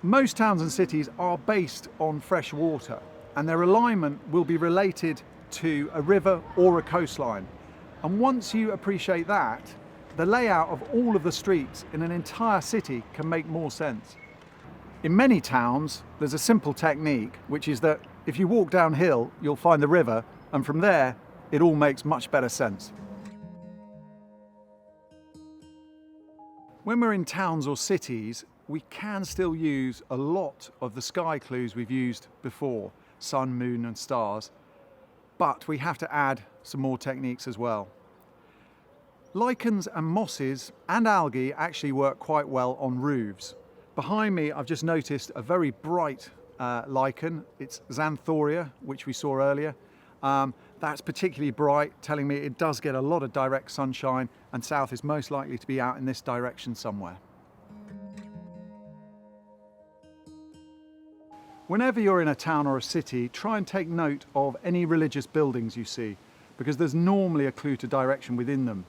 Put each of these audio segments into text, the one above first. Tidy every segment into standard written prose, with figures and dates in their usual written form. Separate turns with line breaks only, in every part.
Most towns and cities are based on fresh water, and their alignment will be related to a river or a coastline. And once you appreciate that, the layout of all of the streets in an entire city can make more sense. In many towns, there's a simple technique, which is that if you walk downhill, you'll find the river, and from there, it all makes much better sense. When we're in towns or cities, we can still use a lot of the sky clues we've used before, sun, moon and stars, but we have to add some more techniques as well. Lichens and mosses and algae actually work quite well on roofs. Behind me, I've just noticed a very bright lichen. It's Xanthoria, which we saw earlier. That's particularly bright, telling me it does get a lot of direct sunshine, and south is most likely to be out in this direction somewhere. Whenever you're in a town or a city, try and take note of any religious buildings you see, because there's normally a clue to direction within them.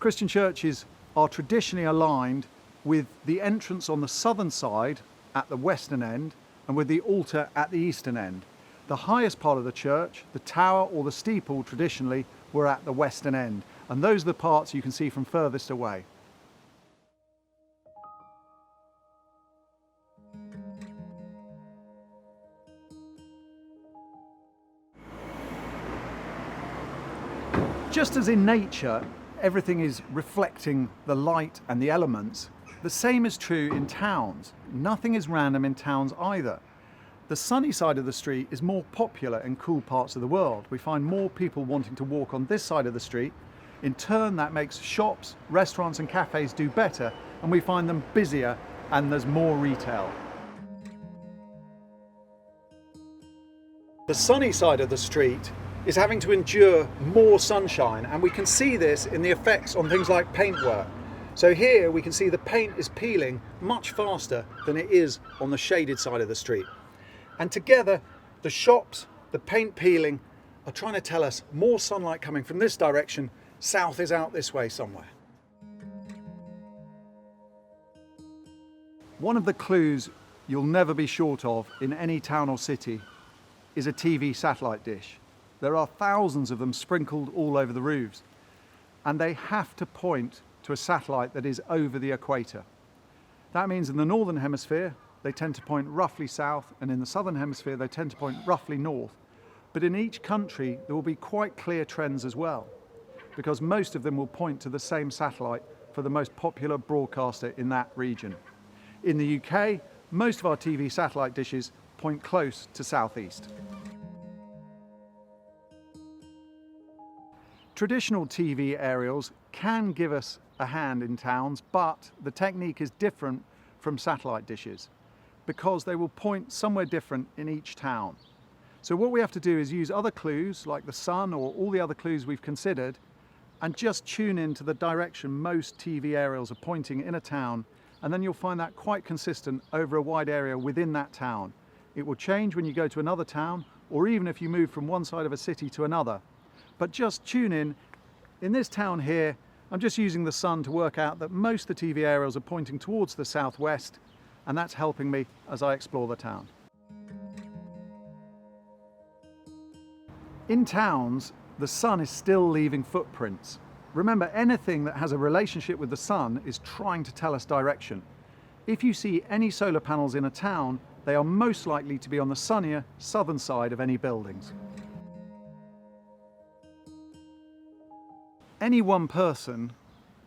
Christian churches are traditionally aligned with the entrance on the southern side at the western end and with the altar at the eastern end. The highest part of the church, the tower or the steeple traditionally, were at the western end, and those are the parts you can see from furthest away. Just as in nature, everything is reflecting the light and the elements, the same is true in towns. Nothing is random in towns either. The sunny side of the street is more popular in cool parts of the world. We find more people wanting to walk on this side of the street. In turn, that makes shops, restaurants and cafes do better, and we find them busier and there's more retail. The sunny side of the street is having to endure more sunshine, and we can see this in the effects on things like paintwork. So here we can see the paint is peeling much faster than it is on the shaded side of the street. And together, the shops, the paint peeling, are trying to tell us more sunlight coming from this direction, south is out this way somewhere. One of the clues you'll never be short of in any town or city is a TV satellite dish. There are thousands of them sprinkled all over the roofs, and they have to point to a satellite that is over the equator. That means in the northern hemisphere, they tend to point roughly south, and in the southern hemisphere, they tend to point roughly north. But in each country, there will be quite clear trends as well, because most of them will point to the same satellite for the most popular broadcaster in that region. In the UK, most of our TV satellite dishes point close to southeast. Traditional TV aerials can give us a hand in towns, but the technique is different from satellite dishes because they will point somewhere different in each town. So what we have to do is use other clues like the sun or all the other clues we've considered and just tune into the direction most TV aerials are pointing in a town, and then you'll find that quite consistent over a wide area within that town. It will change when you go to another town, or even if you move from one side of a city to another. But just tune in. In this town here, I'm just using the sun to work out that most of the TV aerials are pointing towards the southwest, and that's helping me as I explore the town. In towns, the sun is still leaving footprints. Remember, anything that has a relationship with the sun is trying to tell us direction. If you see any solar panels in a town, they are most likely to be on the sunnier southern side of any buildings. Any one person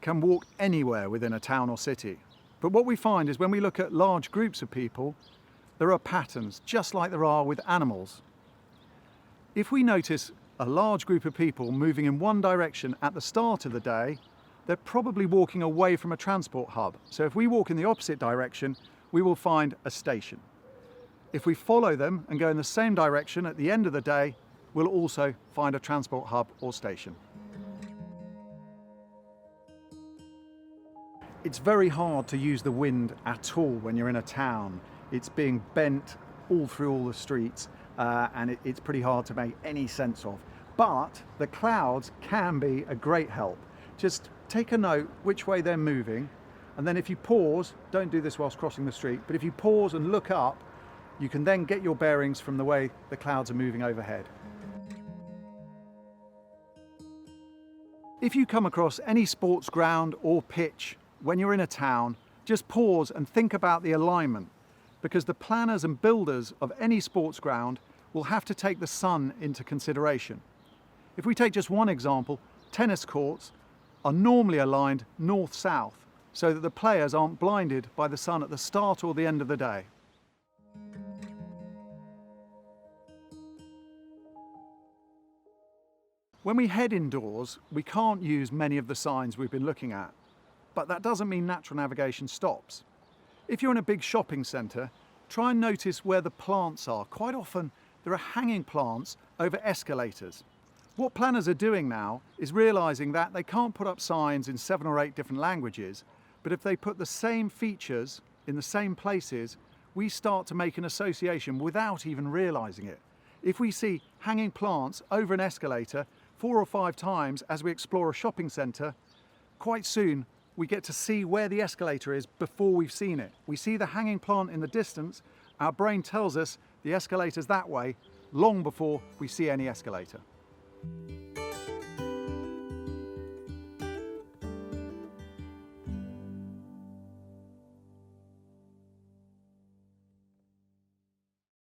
can walk anywhere within a town or city. But what we find is when we look at large groups of people, there are patterns, just like there are with animals. If we notice a large group of people moving in one direction at the start of the day, they're probably walking away from a transport hub. So if we walk in the opposite direction, we will find a station. If we follow them and go in the same direction at the end of the day, we'll also find a transport hub or station. It's very hard to use the wind at all when you're in a town. It's being bent all through all the streets, and it's pretty hard to make any sense of. But the clouds can be a great help. Just take a note which way they're moving, And then if you pause, don't do this whilst crossing the street, but if you pause and look up, you can then get your bearings from the way the clouds are moving overhead. If you come across any sports ground or pitch when you're in a town, just pause and think about the alignment, because the planners and builders of any sports ground will have to take the sun into consideration. If we take just one example, tennis courts are normally aligned north-south, so that the players aren't blinded by the sun at the start or the end of the day. When we head indoors, we can't use many of the signs we've been looking at, but that doesn't mean natural navigation stops. If you're in a big shopping centre, try and notice where the plants are. Quite often there are hanging plants over escalators. What planners are doing now is realising that they can't put up signs in 7 or 8 different languages, but if they put the same features in the same places, we start to make an association without even realising it. If we see hanging plants over an escalator 4 or 5 times as we explore a shopping centre, quite soon we get to see where the escalator is before we've seen it. We see the hanging plant in the distance, our brain tells us the escalator's that way long before we see any escalator.